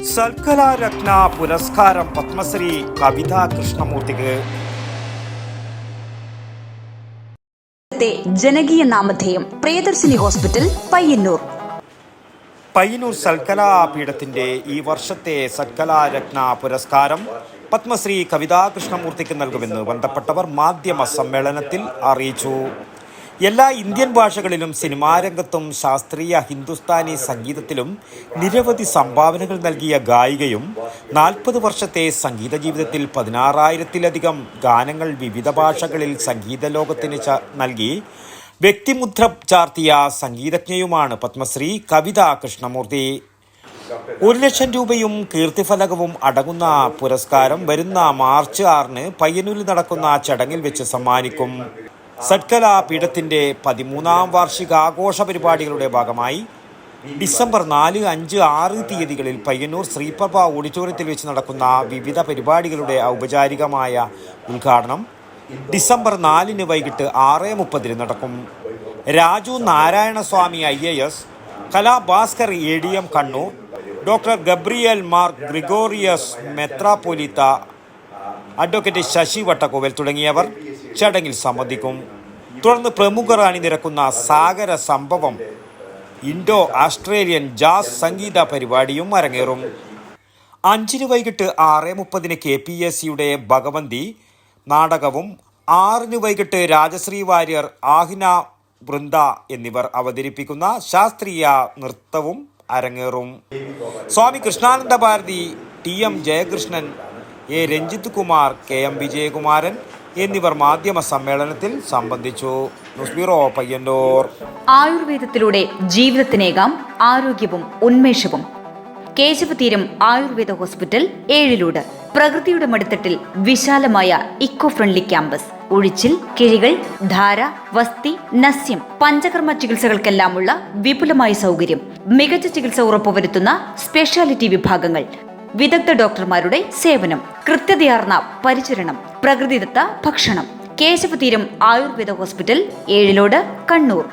സൽക്കലാരത്ന പുരസ്കാരം പത്മശ്രീ കവിതാ കൃഷ്ണമൂർത്തിക്ക്. ജനകീയ നാമധേയം പ്രിയദർശിനി ഹോസ്പിറ്റൽ, പയ്യന്നൂർ. പയ്യന്നൂർ സൽക്കലാപീഠത്തിന്റെ ഈ വർഷത്തെ സൽക്കലാരത്ന പുരസ്കാരം പത്മശ്രീ കവിതാ കൃഷ്ണമൂർത്തിക്ക് നൽകുമെന്ന് ബന്ധപ്പെട്ടവർ മാധ്യമ സമ്മേളനത്തിൽ അറിയിച്ചു. എല്ലാ ഇന്ത്യൻ ഭാഷകളിലും സിനിമാരംഗത്തും ശാസ്ത്രീയ ഹിന്ദുസ്ഥാനി സംഗീതത്തിലും നിരവധി സംഭാവനകൾ നൽകിയ ഗായികയും 40 വർഷത്തെ സംഗീത ജീവിതത്തിൽ 16,000-ലധികം ഗാനങ്ങൾ വിവിധ ഭാഷകളിൽ സംഗീത ലോകത്തിന് നൽകി വ്യക്തിമുദ്ര ചാർത്തിയ സംഗീതജ്ഞയുമാണ് പത്മശ്രീ കവിതാ കൃഷ്ണമൂർത്തി. 1,00,000 രൂപയും കീർത്തിഫലകവും അടങ്ങുന്ന പുരസ്കാരം വരുന്ന മാർച്ച് 6-ന് പയ്യന്നൂരിൽ നടക്കുന്ന ചടങ്ങിൽ വെച്ച് സമ്മാനിക്കും. സൽക്കലാപീഠത്തിന്റെ 13ാം വാർഷികാഘോഷ പരിപാടികളുടെ ഭാഗമായി ഡിസംബർ 4, 5, 6 തീയതികളിൽ പയ്യന്നൂർ ശ്രീപ്രഭ ഓഡിറ്റോറിയത്തിൽ വെച്ച് നടക്കുന്ന വിവിധ പരിപാടികളുടെ ഔപചാരികമായ ഉദ്ഘാടനം ഡിസംബർ 4-ന് വൈകിട്ട് 6:30-ന് നടക്കും. Raju Narayanaswamy IAS, Kalabhaskar ADM Kannur, doctor Gabriel Mar Gregorios മെത്രാപ്പൊലീത്ത, അഡ്വക്കേറ്റ് ശശി വട്ടക്കോവൽ തുടങ്ങിയവർ ചടങ്ങിൽ സംബന്ധിക്കും. തുടർന്ന് പ്രമുഖർ അണിനിരക്കുന്ന സാഗര സംഭവം ഇൻഡോ ആസ്ട്രേലിയൻ ജാസ് സംഗീത പരിപാടിയും അരങ്ങേറും. 5-ന് വൈകിട്ട് 6:30-ന് KPSCയുടെ ഭഗവന്തി നാടകവും 6-ന് വൈകിട്ട് രാജശ്രീ വാര്യർ, ആഹിന വൃന്ദ എന്നിവർ അവതരിപ്പിക്കുന്ന ശാസ്ത്രീയ നൃത്തവും അരങ്ങേറും. സ്വാമി Krishnananda Bharati, TM Jayakrishnan, A Ranjith Kumar, KM Vijayakumaran എന്നിവർ മാധ്യമ സമ്മേളനത്തിൽ സംബന്ധിച്ചു. News bureau, Payyanur. ആയുർവേദത്തിലൂടെ ജീവിതത്തിനേകാം ആരോഗ്യവും ഉന്മേഷവും. കേശവതീരം ആയുർവേദ ഹോസ്പിറ്റൽ, ഏഴിലൂട്. പ്രകൃതിയുടെ മടിത്തട്ടിൽ വിശാലമായ ഇക്കോ ഫ്രണ്ട്ലി ക്യാമ്പസ്. ഒഴിച്ചിൽ, കിഴികൾ, ധാര, വസ്തി, നസ്യം, പഞ്ചകർമ്മ ചികിത്സകൾക്കെല്ലാമുള്ള വിപുലമായ സൗകര്യം. മികച്ച ചികിത്സ ഉറപ്പുവരുത്തുന്ന സ്പെഷ്യാലിറ്റി വിഭാഗങ്ങൾ, വിദഗ്ധ ഡോക്ടർമാരുടെ സേവനം, കൃത്യതയാർന്ന പരിചരണം, പ്രകൃതിദത്ത ഭക്ഷണം. കേശവതീരം ആയുർവേദ ഹോസ്പിറ്റൽ, ഏഴിലോട്, കണ്ണൂർ.